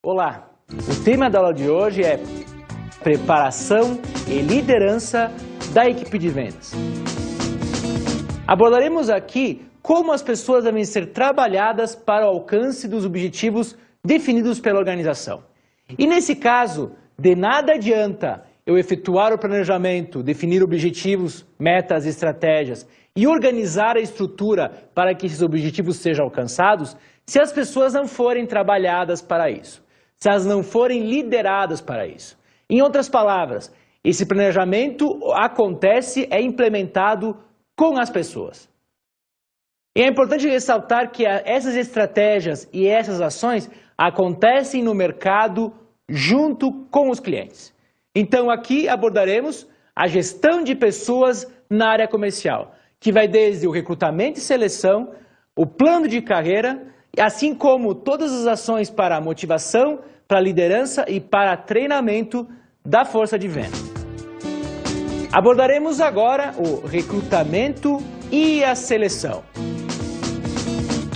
Olá, o tema da aula de hoje é preparação e liderança da equipe de vendas. Abordaremos aqui como as pessoas devem ser trabalhadas para o alcance dos objetivos definidos pela organização. E nesse caso, de nada adianta eu efetuar o planejamento, definir objetivos, metas, estratégias e organizar a estrutura para que esses objetivos sejam alcançados se as pessoas não forem trabalhadas para isso, se elas não forem lideradas para isso. Em outras palavras, esse planejamento acontece, é implementado com as pessoas. E é importante ressaltar que essas estratégias e essas ações acontecem no mercado junto com os clientes. Então aqui abordaremos a gestão de pessoas na área comercial, que vai desde o recrutamento e seleção, o plano de carreira, assim como todas as ações para a motivação, para a liderança e para treinamento da força de venda. Abordaremos agora o recrutamento e a seleção,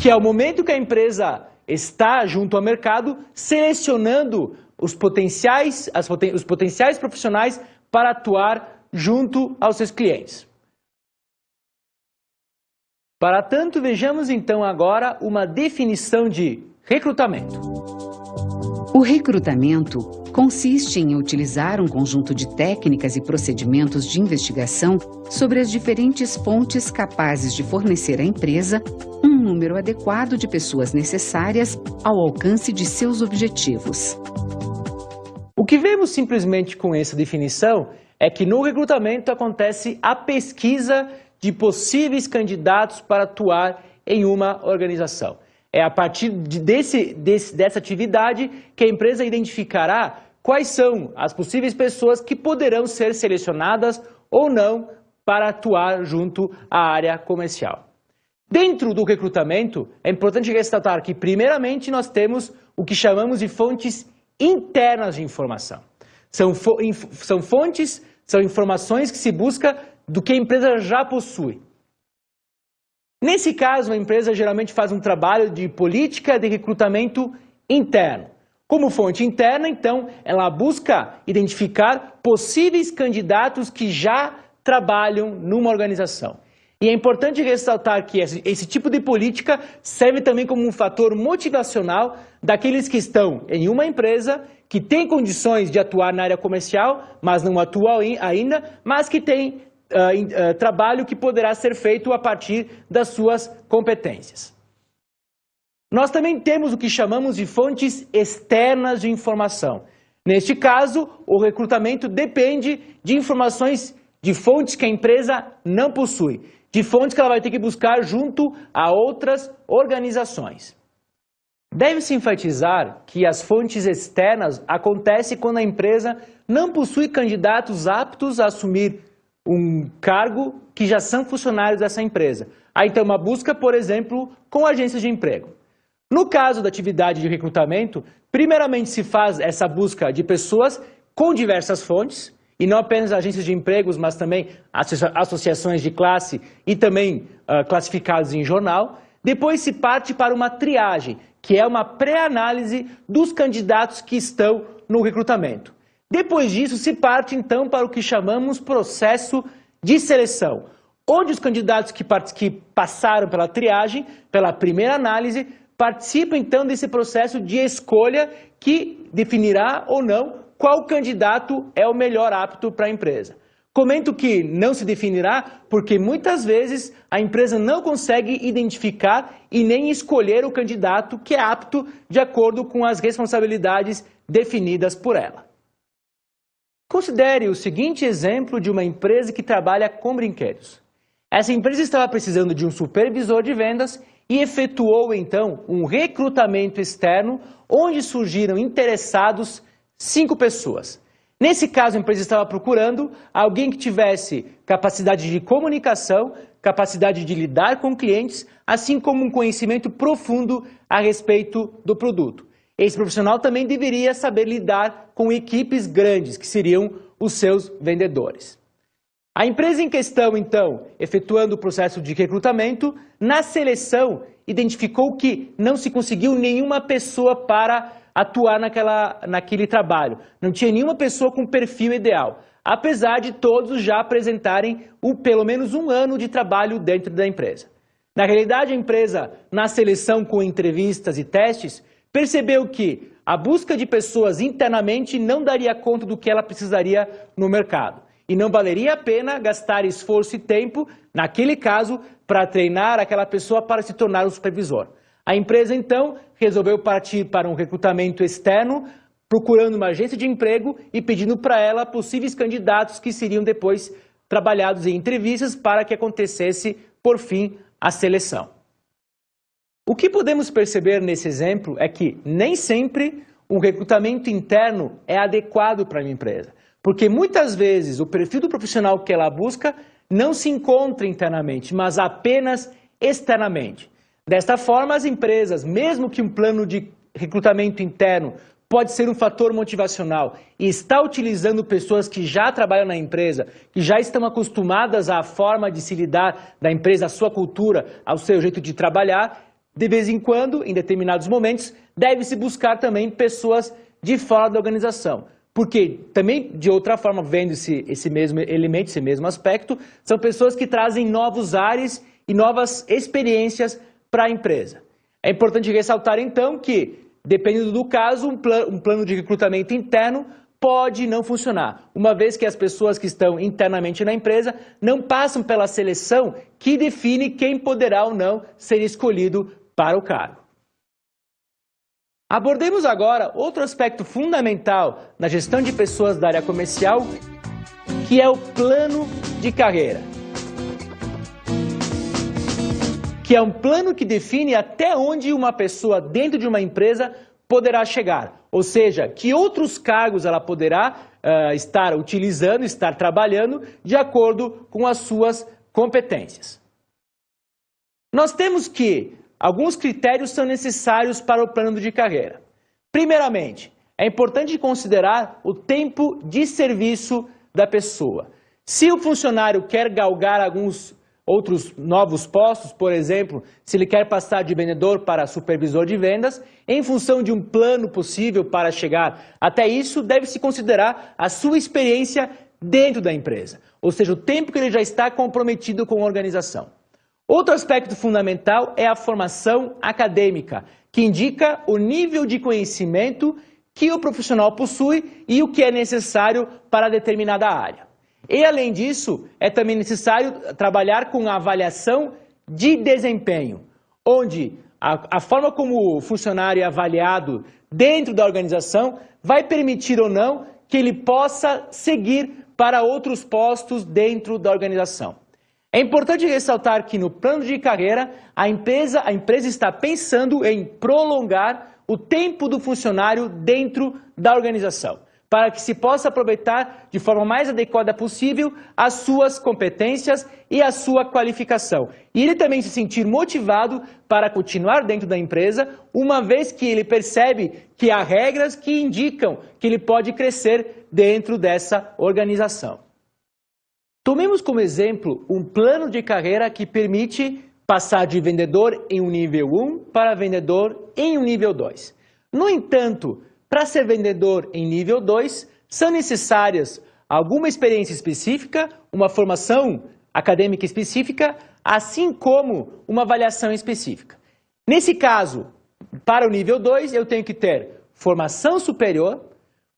que é o momento que a empresa está junto ao mercado selecionando os potenciais profissionais para atuar junto aos seus clientes. Para tanto, vejamos então agora uma definição de recrutamento. O recrutamento consiste em utilizar um conjunto de técnicas e procedimentos de investigação sobre as diferentes fontes capazes de fornecer à empresa um número adequado de pessoas necessárias ao alcance de seus objetivos. O que vemos simplesmente com essa definição é que no recrutamento acontece a pesquisa de possíveis candidatos para atuar em uma organização. É a partir dessa atividade que a empresa identificará quais são as possíveis pessoas que poderão ser selecionadas ou não para atuar junto à área comercial. Dentro do recrutamento, é importante ressaltar que, primeiramente, nós temos o que chamamos de fontes internas de informação. São fontes, são informações que se busca do que a empresa já possui. Nesse caso, a empresa geralmente faz um trabalho de política de recrutamento interno. Como fonte interna, então, ela busca identificar possíveis candidatos que já trabalham numa organização. E é importante ressaltar que esse tipo de política serve também como um fator motivacional daqueles que estão em uma empresa, que tem condições de atuar na área comercial, mas não atuam ainda, mas que tem trabalho que poderá ser feito a partir das suas competências. Nós também temos o que chamamos de fontes externas de informação. Neste caso, o recrutamento depende de informações de fontes que a empresa não possui, de fontes que ela vai ter que buscar junto a outras organizações. Deve-se enfatizar que as fontes externas acontecem quando a empresa não possui candidatos aptos a assumir um cargo que já são funcionários dessa empresa. Há então uma busca, por exemplo, com agências de emprego. No caso da atividade de recrutamento, primeiramente se faz essa busca de pessoas com diversas fontes, e não apenas agências de empregos, mas também associações de classe e também classificados em jornal. Depois se parte para uma triagem, que é uma pré-análise dos candidatos que estão no recrutamento. Depois disso, se parte então para o que chamamos processo de seleção, onde os candidatos que passaram pela triagem, pela primeira análise, participam então desse processo de escolha que definirá ou não qual candidato é o melhor apto para a empresa. Comento que não se definirá porque muitas vezes a empresa não consegue identificar e nem escolher o candidato que é apto de acordo com as responsabilidades definidas por ela. Considere o seguinte exemplo de uma empresa que trabalha com brinquedos. Essa empresa estava precisando de um supervisor de vendas e efetuou então um recrutamento externo onde surgiram interessados 5 pessoas. Nesse caso, a empresa estava procurando alguém que tivesse capacidade de comunicação, capacidade de lidar com clientes, assim como um conhecimento profundo a respeito do produto. Esse profissional também deveria saber lidar com equipes grandes, que seriam os seus vendedores. A empresa em questão, então, efetuando o processo de recrutamento, na seleção, identificou que não se conseguiu nenhuma pessoa para atuar naquele trabalho. Não tinha nenhuma pessoa com perfil ideal, apesar de todos já apresentarem pelo menos um ano de trabalho dentro da empresa. Na realidade, a empresa, na seleção com entrevistas e testes, percebeu que a busca de pessoas internamente não daria conta do que ela precisaria no mercado. E não valeria a pena gastar esforço e tempo, naquele caso, para treinar aquela pessoa para se tornar um supervisor. A empresa, então, resolveu partir para um recrutamento externo, procurando uma agência de emprego e pedindo para ela possíveis candidatos que seriam depois trabalhados em entrevistas para que acontecesse, por fim, a seleção. O que podemos perceber nesse exemplo é que nem sempre um recrutamento interno é adequado para uma empresa, porque muitas vezes o perfil do profissional que ela busca não se encontra internamente, mas apenas externamente. Desta forma, as empresas, mesmo que um plano de recrutamento interno pode ser um fator motivacional e está utilizando pessoas que já trabalham na empresa, que já estão acostumadas à forma de se lidar da empresa, à sua cultura, ao seu jeito de trabalhar, de vez em quando, em determinados momentos, deve-se buscar também pessoas de fora da organização. Porque também, de outra forma, vendo esse mesmo elemento, esse mesmo aspecto, são pessoas que trazem novos ares e novas experiências para a empresa. É importante ressaltar, então, que, dependendo do caso, um plano de recrutamento interno pode não funcionar, uma vez que as pessoas que estão internamente na empresa não passam pela seleção que define quem poderá ou não ser escolhido para o cargo. Abordemos agora outro aspecto fundamental na gestão de pessoas da área comercial, que é o plano de carreira. Que é um plano que define até onde uma pessoa dentro de uma empresa poderá chegar, ou seja, que outros cargos ela poderá estar utilizando, estar trabalhando de acordo com as suas competências. Nós temos que alguns critérios são necessários para o plano de carreira. Primeiramente, é importante considerar o tempo de serviço da pessoa. Se o funcionário quer galgar alguns outros novos postos, por exemplo, se ele quer passar de vendedor para supervisor de vendas, em função de um plano possível para chegar até isso, deve-se considerar a sua experiência dentro da empresa, ou seja, o tempo que ele já está comprometido com a organização. Outro aspecto fundamental é a formação acadêmica, que indica o nível de conhecimento que o profissional possui e o que é necessário para determinada área. E, além disso, é também necessário trabalhar com a avaliação de desempenho, onde a forma como o funcionário é avaliado dentro da organização vai permitir ou não que ele possa seguir para outros postos dentro da organização. É importante ressaltar que no plano de carreira, a empresa está pensando em prolongar o tempo do funcionário dentro da organização, para que se possa aproveitar de forma mais adequada possível as suas competências e a sua qualificação. E ele também se sentir motivado para continuar dentro da empresa, uma vez que ele percebe que há regras que indicam que ele pode crescer dentro dessa organização. Tomemos como exemplo um plano de carreira que permite passar de vendedor em um nível 1 para vendedor em um nível 2. No entanto, para ser vendedor em nível 2, são necessárias alguma experiência específica, uma formação acadêmica específica, assim como uma avaliação específica. Nesse caso, para o nível 2, eu tenho que ter formação superior,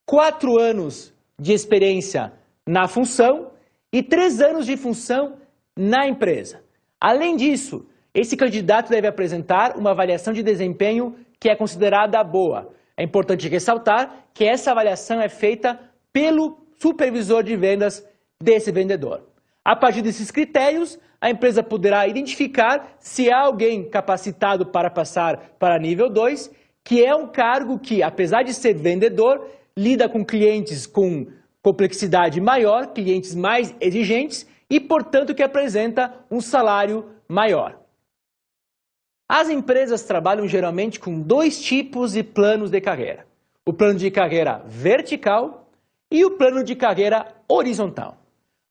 4 anos de experiência na função e 3 anos de função na empresa. Além disso, esse candidato deve apresentar uma avaliação de desempenho que é considerada boa. É importante ressaltar que essa avaliação é feita pelo supervisor de vendas desse vendedor. A partir desses critérios, a empresa poderá identificar se há alguém capacitado para passar para nível 2, que é um cargo que, apesar de ser vendedor, lida com clientes com complexidade maior, clientes mais exigentes e, portanto, que apresenta um salário maior. As empresas trabalham geralmente com 2 tipos de planos de carreira. O plano de carreira vertical e o plano de carreira horizontal.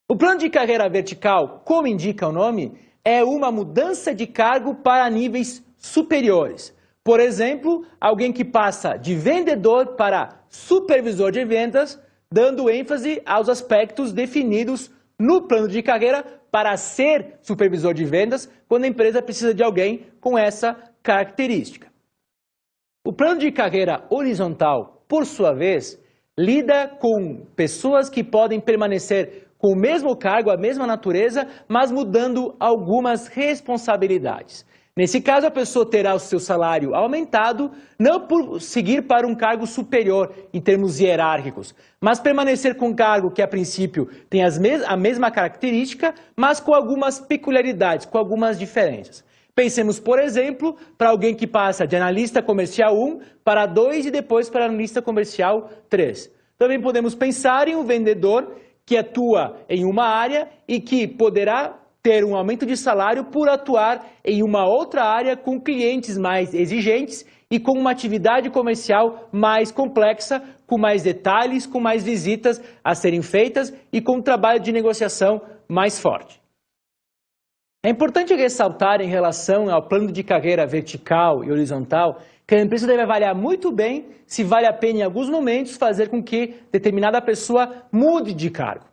O plano de carreira vertical, como indica o nome, é uma mudança de cargo para níveis superiores. Por exemplo, alguém que passa de vendedor para supervisor de vendas, dando ênfase aos aspectos definidos no plano de carreira para ser supervisor de vendas, quando a empresa precisa de alguém com essa característica. O plano de carreira horizontal, por sua vez, lida com pessoas que podem permanecer com o mesmo cargo, a mesma natureza, mas mudando algumas responsabilidades. Nesse caso, a pessoa terá o seu salário aumentado, não por seguir para um cargo superior em termos hierárquicos, mas permanecer com um cargo que, a princípio, tem a mesma característica, mas com algumas peculiaridades, com algumas diferenças. Pensemos, por exemplo, para alguém que passa de analista comercial 1 para 2 e depois para analista comercial 3. Também podemos pensar em um vendedor que atua em uma área e que poderá ter um aumento de salário por atuar em uma outra área com clientes mais exigentes e com uma atividade comercial mais complexa, com mais detalhes, com mais visitas a serem feitas e com um trabalho de negociação mais forte. É importante ressaltar em relação ao plano de carreira vertical e horizontal que a empresa deve avaliar muito bem se vale a pena em alguns momentos fazer com que determinada pessoa mude de cargo.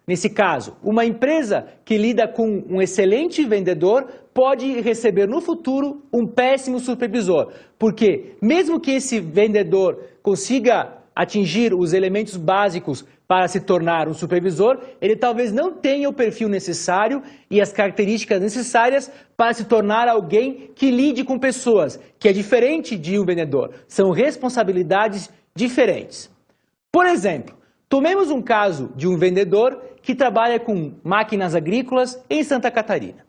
Nesse caso, uma empresa que lida com um excelente vendedor pode receber no futuro um péssimo supervisor, porque mesmo que esse vendedor consiga atingir os elementos básicos para se tornar um supervisor, ele talvez não tenha o perfil necessário e as características necessárias para se tornar alguém que lide com pessoas, que é diferente de um vendedor. São responsabilidades diferentes. Por exemplo, tomemos um caso de um vendedor que trabalha com máquinas agrícolas em Santa Catarina.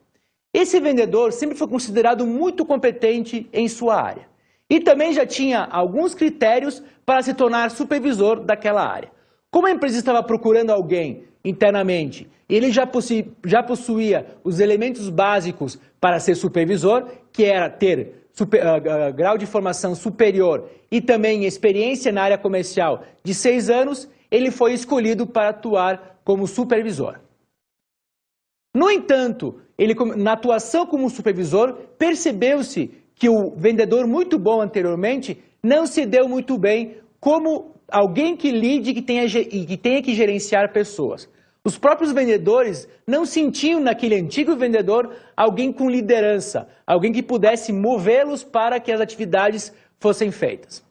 Esse vendedor sempre foi considerado muito competente em sua área e também já tinha alguns critérios para se tornar supervisor daquela área. Como a empresa estava procurando alguém internamente e ele já possuía os elementos básicos para ser supervisor, que era ter grau de formação superior e também experiência na área comercial de 6 anos, ele foi escolhido para atuar como supervisor. No entanto, na atuação como supervisor, percebeu-se que o vendedor muito bom anteriormente não se deu muito bem como alguém que lide e que tenha que gerenciar pessoas. Os próprios vendedores não sentiam naquele antigo vendedor alguém com liderança, alguém que pudesse movê-los para que as atividades fossem feitas.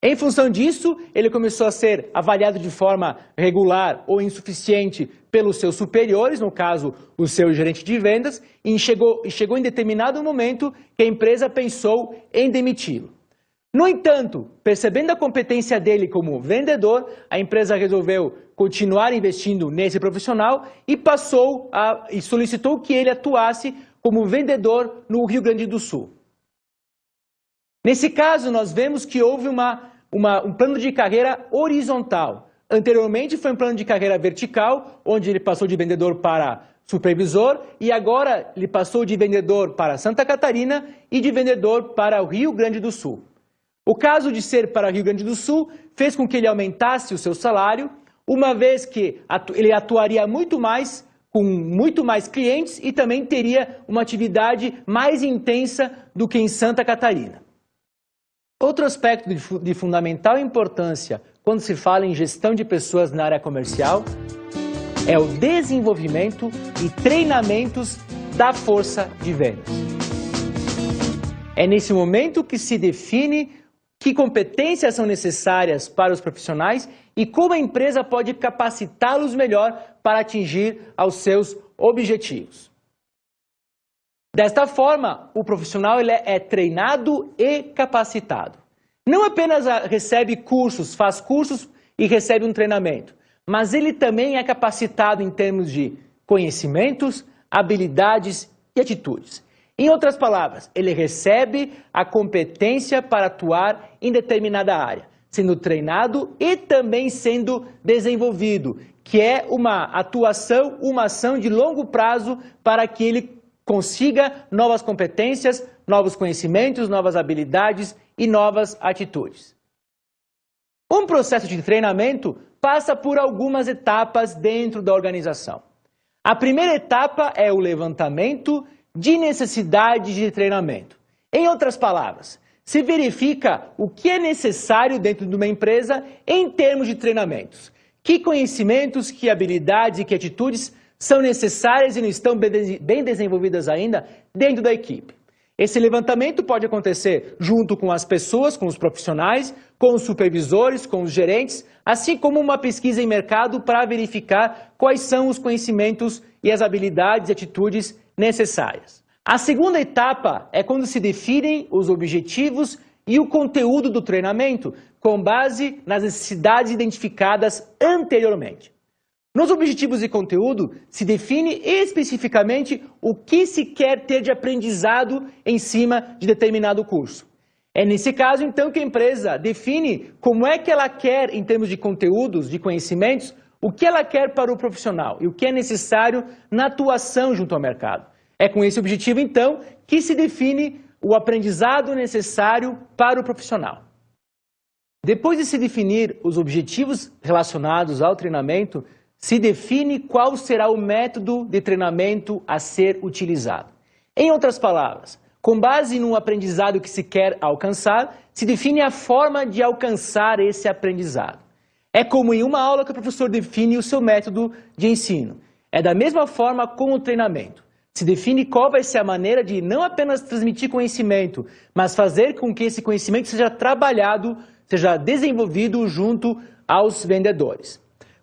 Em função disso, ele começou a ser avaliado de forma regular ou insuficiente pelos seus superiores, no caso, o seu gerente de vendas, e chegou em determinado momento que a empresa pensou em demiti-lo. No entanto, percebendo a competência dele como vendedor, a empresa resolveu continuar investindo nesse profissional e solicitou que ele atuasse como vendedor no Rio Grande do Sul. Nesse caso, nós vemos que houve um plano de carreira horizontal. Anteriormente foi um plano de carreira vertical, onde ele passou de vendedor para supervisor, e agora ele passou de vendedor para Santa Catarina e de vendedor para o Rio Grande do Sul. O caso de ser para o Rio Grande do Sul fez com que ele aumentasse o seu salário, uma vez que ele atuaria muito mais, com muito mais clientes e também teria uma atividade mais intensa do que em Santa Catarina. Outro aspecto de fundamental importância quando se fala em gestão de pessoas na área comercial é o desenvolvimento e treinamentos da força de vendas. É nesse momento que se define que competências são necessárias para os profissionais e como a empresa pode capacitá-los melhor para atingir aos seus objetivos. Desta forma, o profissional é treinado e capacitado. Não apenas recebe cursos, faz cursos e recebe um treinamento, mas ele também é capacitado em termos de conhecimentos, habilidades e atitudes. Em outras palavras, ele recebe a competência para atuar em determinada área, sendo treinado e também sendo desenvolvido, que é uma ação de longo prazo para que ele consiga novas competências, novos conhecimentos, novas habilidades e novas atitudes. Um processo de treinamento passa por algumas etapas dentro da organização. A primeira etapa é o levantamento de necessidades de treinamento. Em outras palavras, se verifica o que é necessário dentro de uma empresa em termos de treinamentos. Que conhecimentos, que habilidades e que atitudes são necessárias e não estão bem desenvolvidas ainda dentro da equipe. Esse levantamento pode acontecer junto com as pessoas, com os profissionais, com os supervisores, com os gerentes, assim como uma pesquisa em mercado para verificar quais são os conhecimentos e as habilidades e atitudes necessárias. A segunda etapa é quando se definem os objetivos e o conteúdo do treinamento com base nas necessidades identificadas anteriormente. Nos objetivos e conteúdo, se define especificamente o que se quer ter de aprendizado em cima de determinado curso. É nesse caso, então, que a empresa define como é que ela quer, em termos de conteúdos, de conhecimentos, o que ela quer para o profissional e o que é necessário na atuação junto ao mercado. É com esse objetivo, então, que se define o aprendizado necessário para o profissional. Depois de se definir os objetivos relacionados ao treinamento, se define qual será o método de treinamento a ser utilizado. Em outras palavras, com base no aprendizado que se quer alcançar, se define a forma de alcançar esse aprendizado. É como em uma aula que o professor define o seu método de ensino. É da mesma forma com o treinamento. Se define qual vai ser a maneira de não apenas transmitir conhecimento, mas fazer com que esse conhecimento seja trabalhado, seja desenvolvido junto aos vendedores.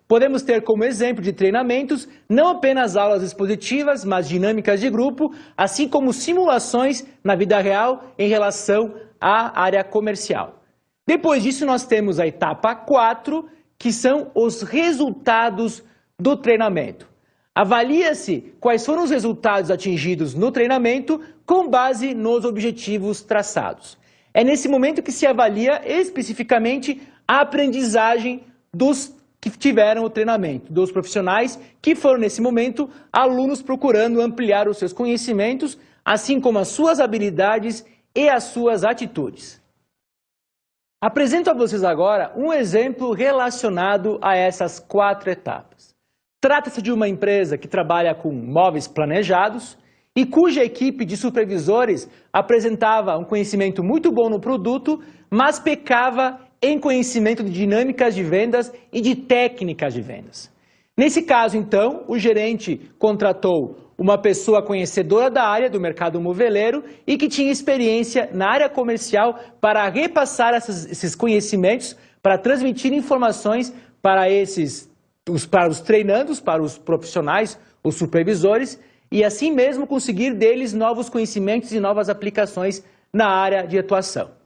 Podemos ter como exemplo de treinamentos não apenas aulas expositivas, mas dinâmicas de grupo, assim como simulações na vida real em relação à área comercial. Depois disso, nós temos a etapa 4, que são os resultados do treinamento. Avalia-se quais foram os resultados atingidos no treinamento com base nos objetivos traçados. É nesse momento que se avalia especificamente a aprendizagem dos que tiveram o treinamento, dos profissionais que foram, nesse momento, alunos procurando ampliar os seus conhecimentos, assim como as suas habilidades e as suas atitudes. Apresento a vocês agora um exemplo relacionado a essas 4 etapas. Trata-se de uma empresa que trabalha com móveis planejados e cuja equipe de supervisores apresentava um conhecimento muito bom no produto, mas pecava em conhecimento de dinâmicas de vendas e de técnicas de vendas. Nesse caso, então, o gerente contratou uma pessoa conhecedora da área do mercado moveleiro e que tinha experiência na área comercial para repassar esses conhecimentos, para transmitir informações para os treinandos, para os profissionais, os supervisores, e assim mesmo conseguir deles novos conhecimentos e novas aplicações na área de atuação.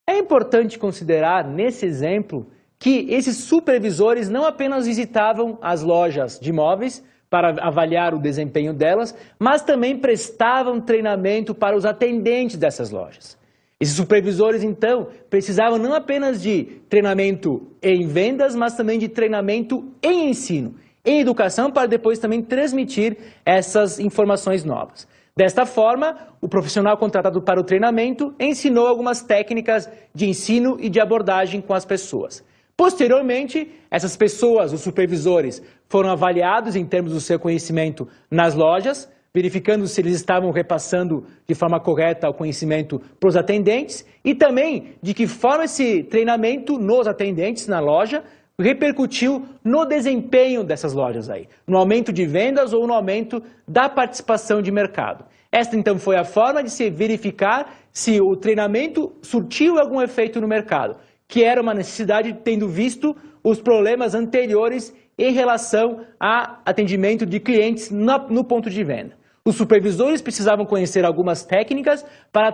É importante considerar, nesse exemplo, que esses supervisores não apenas visitavam as lojas de imóveis para avaliar o desempenho delas, mas também prestavam treinamento para os atendentes dessas lojas. Esses supervisores, então, precisavam não apenas de treinamento em vendas, mas também de treinamento em ensino, em educação, para depois também transmitir essas informações novas. Desta forma, o profissional contratado para o treinamento ensinou algumas técnicas de ensino e de abordagem com as pessoas. Posteriormente, essas pessoas, os supervisores, foram avaliados em termos do seu conhecimento nas lojas, verificando se eles estavam repassando de forma correta o conhecimento para os atendentes e também de que forma esse treinamento nos atendentes na loja repercutiu no desempenho dessas lojas aí, no aumento de vendas ou no aumento da participação de mercado. Esta então foi a forma de se verificar se o treinamento surtiu algum efeito no mercado, que era uma necessidade tendo visto os problemas anteriores em relação a atendimento de clientes no ponto de venda. Os supervisores precisavam conhecer algumas técnicas para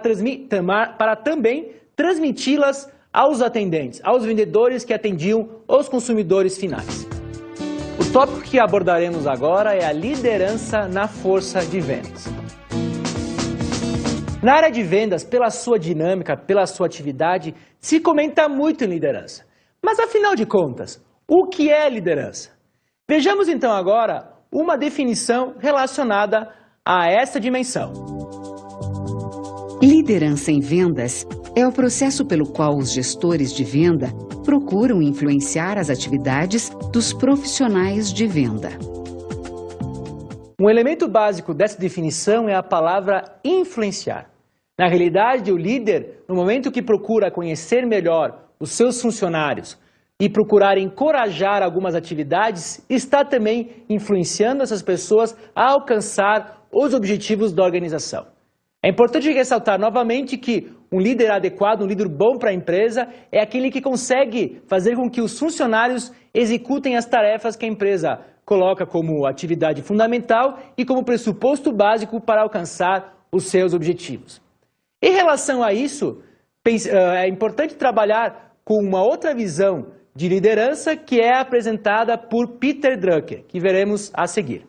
também transmiti-las aos atendentes, aos vendedores que atendiam os consumidores finais. O tópico que abordaremos agora é a liderança na força de vendas. Na área de vendas, pela sua dinâmica, pela sua atividade, se comenta muito em liderança. Mas afinal de contas, o que é liderança? Vejamos então agora uma definição relacionada a essa dimensão. Liderança em vendas é o processo pelo qual os gestores de venda procuram influenciar as atividades dos profissionais de venda. Um elemento básico dessa definição é a palavra influenciar. Na realidade, o líder, no momento que procura conhecer melhor os seus funcionários e procurar encorajar algumas atividades, está também influenciando essas pessoas a alcançar os objetivos da organização. É importante ressaltar novamente que um líder adequado, um líder bom para a empresa, é aquele que consegue fazer com que os funcionários executem as tarefas que a empresa coloca como atividade fundamental e como pressuposto básico para alcançar os seus objetivos. Em relação a isso, é importante trabalhar com uma outra visão de liderança que é apresentada por Peter Drucker, que veremos a seguir.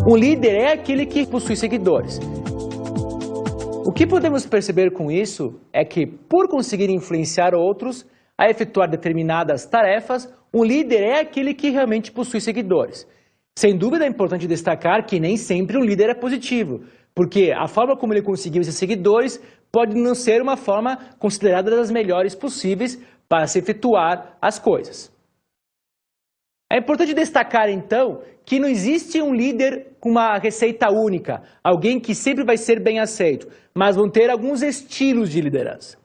Um líder é aquele que possui seguidores. O que podemos perceber com isso é que, por conseguir influenciar outros a efetuar determinadas tarefas, um líder é aquele que realmente possui seguidores. Sem dúvida é importante destacar que nem sempre um líder é positivo, porque a forma como ele conseguiu esses seguidores pode não ser uma forma considerada das melhores possíveis para se efetuar as coisas. É importante destacar, então, que não existe um líder com uma receita única, alguém que sempre vai ser bem aceito, mas vão ter alguns estilos de liderança.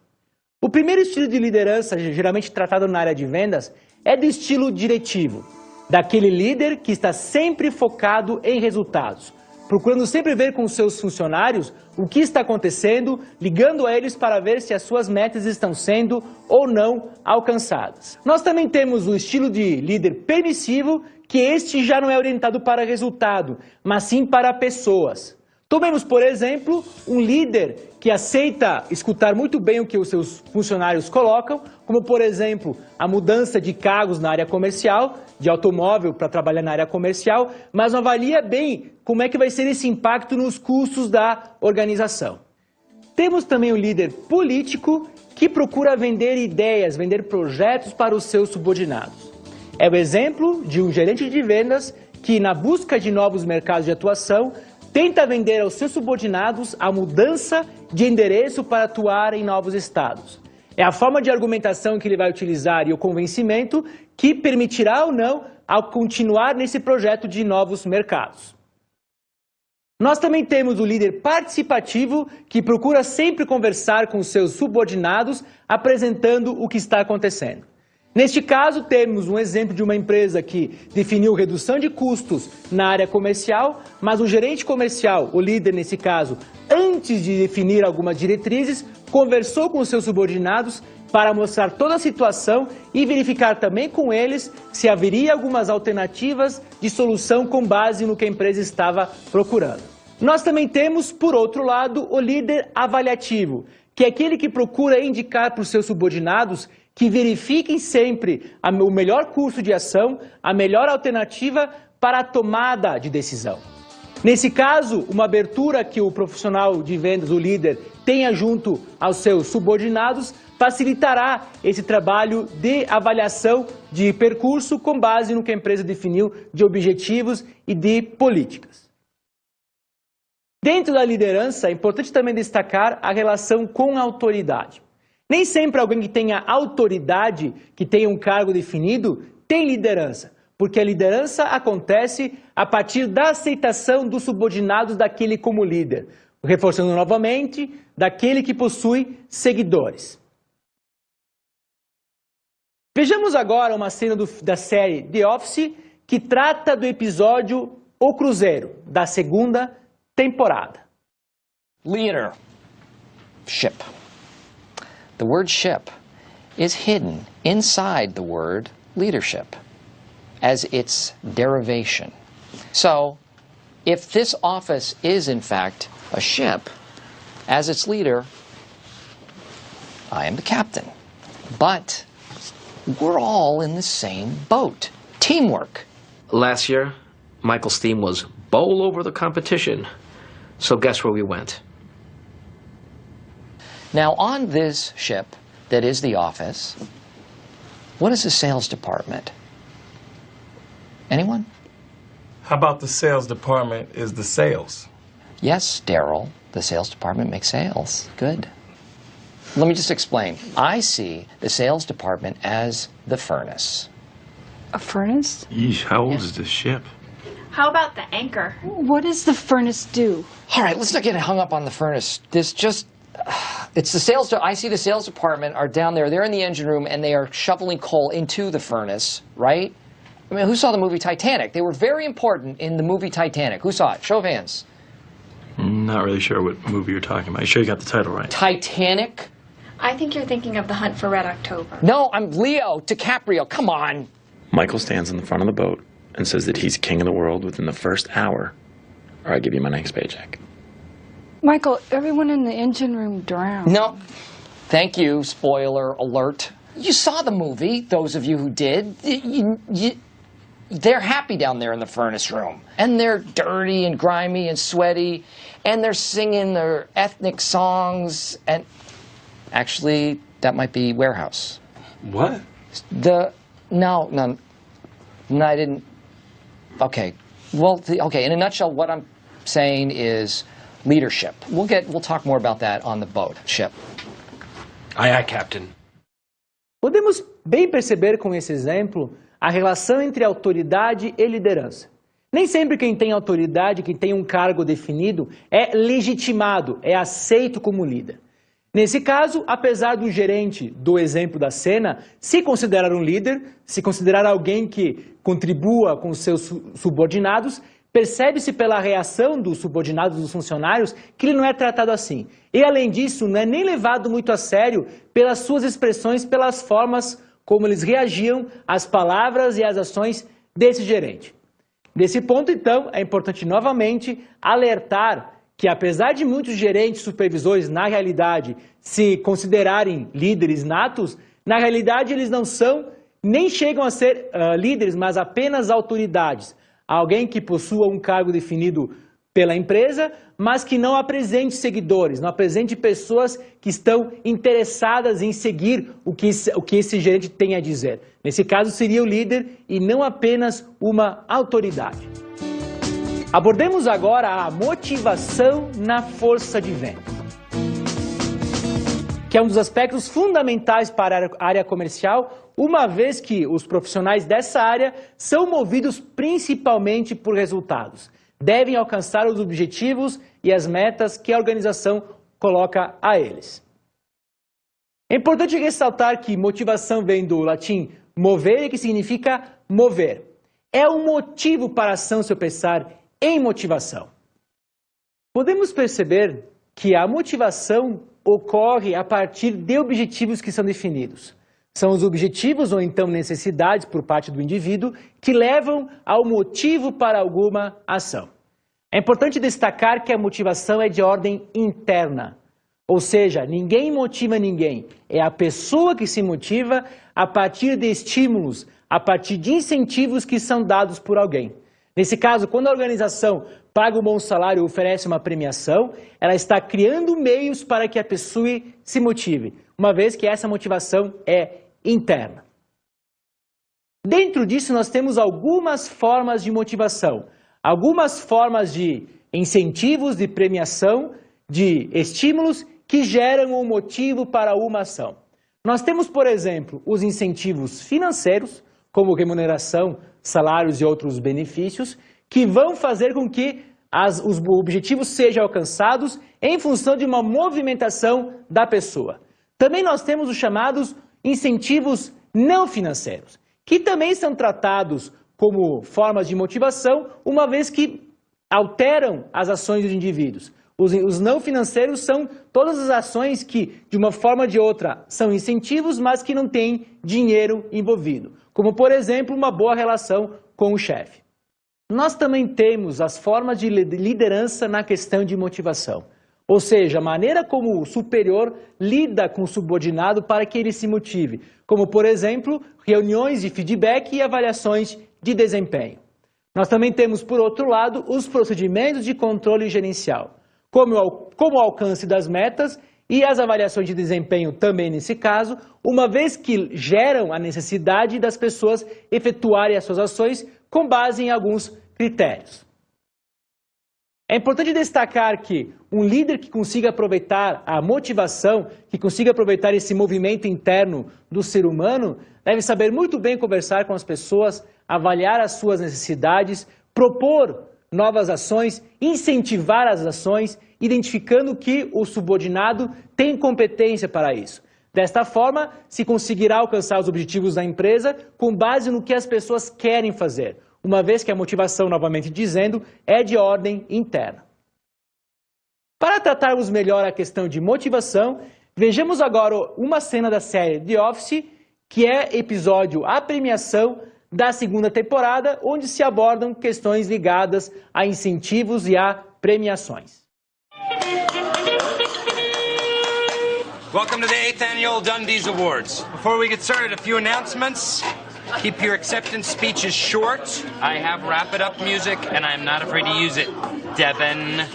O primeiro estilo de liderança, geralmente tratado na área de vendas, é do estilo diretivo, daquele líder que está sempre focado em resultados, procurando sempre ver com seus funcionários o que está acontecendo, ligando a eles para ver se as suas metas estão sendo ou não alcançadas. Nós também temos o estilo de líder permissivo, que este já não é orientado para resultado, mas sim para pessoas. Tomemos, por exemplo, um líder que aceita escutar muito bem o que os seus funcionários colocam, como, por exemplo, a mudança de cargos na área comercial, de automóvel para trabalhar na área comercial, mas não avalia bem como é que vai ser esse impacto nos custos da organização. Temos também o líder político que procura vender ideias, vender projetos para os seus subordinados. É o exemplo de um gerente de vendas que, na busca de novos mercados de atuação, tenta vender aos seus subordinados a mudança de endereço para atuar em novos estados. É a forma de argumentação que ele vai utilizar e o convencimento que permitirá ou não ao continuar nesse projeto de novos mercados. Nós também temos o líder participativo que procura sempre conversar com seus subordinados, apresentando o que está acontecendo. Neste caso, temos um exemplo de uma empresa que definiu redução de custos na área comercial, mas o gerente comercial, o líder nesse caso, antes de definir algumas diretrizes, conversou com os seus subordinados para mostrar toda a situação e verificar também com eles se haveria algumas alternativas de solução com base no que a empresa estava procurando. Nós também temos, por outro lado, o líder avaliativo, que é aquele que procura indicar para os seus subordinados que verifiquem sempre o melhor curso de ação, a melhor alternativa para a tomada de decisão. Nesse caso, uma abertura que o profissional de vendas, o líder, tenha junto aos seus subordinados, facilitará esse trabalho de avaliação de percurso com base no que a empresa definiu de objetivos e de políticas. Dentro da liderança, é importante também destacar a relação com a autoridade. Nem sempre alguém que tenha autoridade, que tenha um cargo definido, tem liderança, porque a liderança acontece a partir da aceitação dos subordinados daquele como líder, reforçando novamente, daquele que possui seguidores. Vejamos agora uma cena da série The Office, que trata do episódio O Cruzeiro, da segunda temporada. Leader. Ship. The word ship is hidden inside the word leadership as its derivation. So, if this office is in fact a ship, as its leader, I am the captain. But we're all in the same boat. Teamwork. Last year, Michael's team was bowl over the competition. So guess where we went? Now, on this ship that is the office, what is the sales department? Anyone? How about the sales department is the sales? Yes, Daryl, the sales department makes sales. Good. Let me just explain. I see the sales department as the furnace. A furnace? Yeesh, how old is this ship? How about the anchor? What does the furnace do? All right, let's not get hung up on the furnace. It's the sales. I see the sales department are down there. They're in the engine room and they are shoveling coal into the furnace, right? I mean, who saw the movie Titanic? They were very important in the movie Titanic. Who saw it? Show of hands. I'm not really sure what movie you're talking about. You sure you got the title right? Titanic? I think you're thinking of The Hunt for Red October. No, I'm Leo DiCaprio. Come on. Michael stands in the front of the boat and says that he's king of the world within the first hour, or I give you my next paycheck. Michael, everyone in the engine room drowned. No. Thank you, spoiler alert. You saw the movie, those of you who did. They're happy down there in the furnace room. And they're dirty and grimy and sweaty. And they're singing their ethnic songs. And actually, that might be Warehouse. What? No, I didn't. Okay. Well, okay, in a nutshell, what I'm saying is leadership. We'll talk more about that on the boat ship. Aye, aye, Captain. Podemos bem perceber com esse exemplo a relação entre autoridade e liderança. Nem sempre quem tem autoridade, quem tem um cargo definido, é legitimado, é aceito como líder. Nesse caso, apesar do gerente do exemplo da cena se considerar um líder, se considerar alguém que contribua com os seus subordinados, percebe-se pela reação dos subordinados, dos funcionários, que ele não é tratado assim. E, além disso, não é nem levado muito a sério pelas suas expressões, pelas formas como eles reagiam às palavras e às ações desse gerente. Nesse ponto, então, é importante novamente alertar que, apesar de muitos gerentes supervisores, na realidade, se considerarem líderes natos, na realidade eles não são, nem chegam a ser líderes, mas apenas autoridades. Alguém que possua um cargo definido pela empresa, mas que não apresente seguidores, não apresente pessoas que estão interessadas em seguir o que esse gerente tem a dizer. Nesse caso, seria o líder e não apenas uma autoridade. Abordemos agora a motivação na força de venda, que é um dos aspectos fundamentais para a área comercial, uma vez que os profissionais dessa área são movidos principalmente por resultados. Devem alcançar os objetivos e as metas que a organização coloca a eles. É importante ressaltar que motivação vem do latim movere, que significa mover. É um motivo para a ação, se eu pensar em motivação. Podemos perceber que a motivação ocorre a partir de objetivos que são definidos. São os objetivos ou então necessidades por parte do indivíduo que levam ao motivo para alguma ação. É importante destacar que a motivação é de ordem interna, ou seja, ninguém motiva ninguém, é a pessoa que se motiva a partir de estímulos, a partir de incentivos que são dados por alguém. Nesse caso, quando a organização paga um bom salário ou oferece uma premiação, ela está criando meios para que a pessoa se motive, uma vez que essa motivação é interna. Dentro disso, nós temos algumas formas de motivação, algumas formas de incentivos, de premiação, de estímulos que geram um motivo para uma ação. Nós temos, por exemplo, os incentivos financeiros, como remuneração, salários e outros benefícios, que vão fazer com que os objetivos sejam alcançados em função de uma movimentação da pessoa. Também nós temos os chamados incentivos não financeiros, que também são tratados como formas de motivação, uma vez que alteram as ações dos indivíduos. Os não financeiros são todas as ações que, de uma forma ou de outra, são incentivos, mas que não têm dinheiro envolvido. Como, por exemplo, uma boa relação com o chefe. Nós também temos as formas de liderança na questão de motivação. Ou seja, a maneira como o superior lida com o subordinado para que ele se motive. Como, por exemplo, reuniões de feedback e avaliações de desempenho. Nós também temos, por outro lado, os procedimentos de controle gerencial. Como o alcance das metas e as avaliações de desempenho também nesse caso, uma vez que geram a necessidade das pessoas efetuarem as suas ações com base em alguns critérios. É importante destacar que um líder que consiga aproveitar a motivação, que consiga aproveitar esse movimento interno do ser humano, deve saber muito bem conversar com as pessoas, avaliar as suas necessidades, propor novas ações, incentivar as ações, identificando que o subordinado tem competência para isso. Desta forma, se conseguirá alcançar os objetivos da empresa com base no que as pessoas querem fazer, uma vez que a motivação, novamente dizendo, é de ordem interna. Para tratarmos melhor a questão de motivação, vejamos agora uma cena da série The Office, que é episódio A Premiação da segunda temporada, onde se abordam questões ligadas a incentivos e a premiações. Welcome to the 8th Annual Dundies Awards. Before we get started, a few announcements. Keep your acceptance speeches short. I have wrap-it-up music, and I'm not afraid to use it. Devin.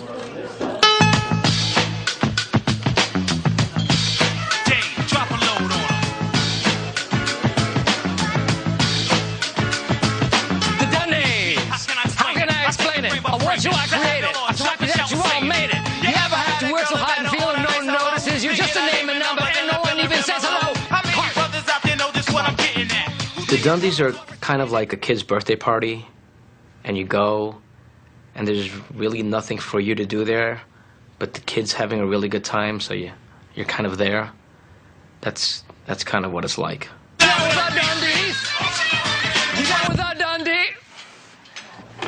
Dave, drop a load on him. The Dundies! How can I explain it? Awards you all created. I'm happy that you all made it. You never have to work so hard and feel no one notices. You're just a name and number, and no one even says hello. How many brothers out there know just what I'm getting at? The Dundies are kind of like a kid's birthday party, and you go, and there's really nothing for you to do there, but the kid's having a really good time, so you're kind of there. That's kind of what it's like. You know without Dundies? You know without Dundee?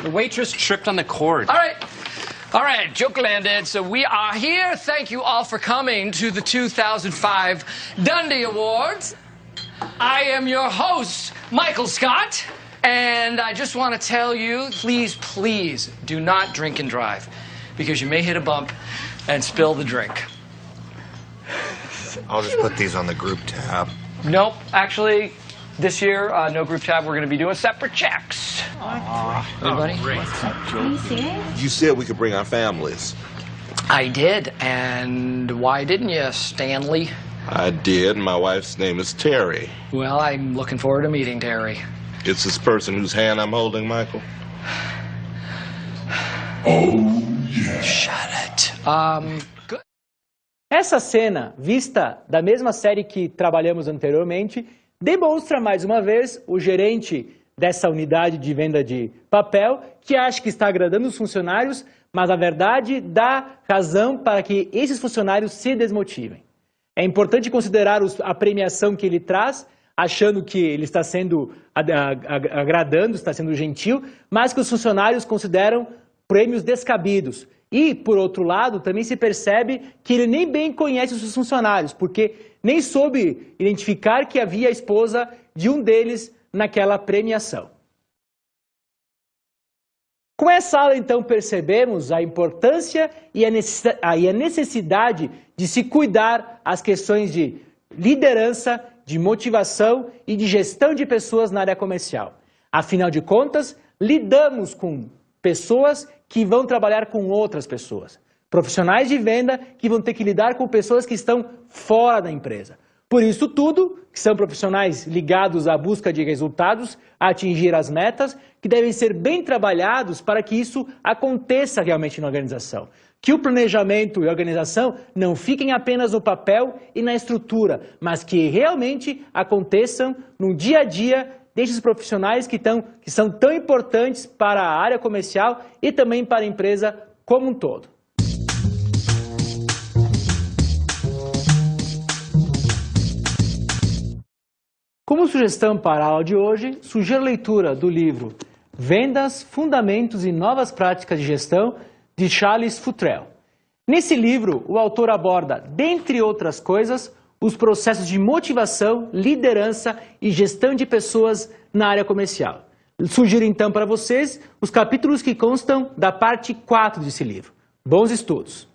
The waitress tripped on the cord. All right, joke landed. So we are here. Thank you all for coming to the 2005 Dundee Awards. I am your host, Michael Scott, and I just want to tell you, please, please do not drink and drive, because you may hit a bump and spill the drink. I'll just put these on the group tab. Nope, actually, this year, no group tab. We're going to be doing separate checks. Everybody? You said we could bring our families. I did, and why didn't you, Stanley? I did. My wife's name is Terry. Well, I'm looking forward to meeting Terry. It's this person whose hand I'm holding, Michael. Shut it. Good. Essa cena, vista da mesma série que trabalhamos anteriormente, demonstra mais uma vez o gerente dessa unidade de venda de papel que acha que está agradando os funcionários, mas na verdade dá razão para que esses funcionários se desmotivem. É importante considerar a premiação que ele traz, achando que ele está sendo agradando, está sendo gentil, mas que os funcionários consideram prêmios descabidos. E, por outro lado, também se percebe que ele nem bem conhece os seus funcionários, porque nem soube identificar que havia a esposa de um deles naquela premiação. Com essa aula, então, percebemos a importância e a necessidade de se cuidar as questões de liderança, de motivação e de gestão de pessoas na área comercial. Afinal de contas, lidamos com pessoas que vão trabalhar com outras pessoas. Profissionais de venda que vão ter que lidar com pessoas que estão fora da empresa. Por isso tudo, que são profissionais ligados à busca de resultados, a atingir as metas, que devem ser bem trabalhados para que isso aconteça realmente na organização. Que o planejamento e a organização não fiquem apenas no papel e na estrutura, mas que realmente aconteçam no dia a dia desses profissionais que são tão importantes para a área comercial e também para a empresa como um todo. Como sugestão para a aula de hoje, sugiro a leitura do livro Vendas, Fundamentos e Novas Práticas de Gestão, de Charles Futrell. Nesse livro, o autor aborda, dentre outras coisas, os processos de motivação, liderança e gestão de pessoas na área comercial. Sugiro então para vocês os capítulos que constam da parte 4 desse livro. Bons estudos!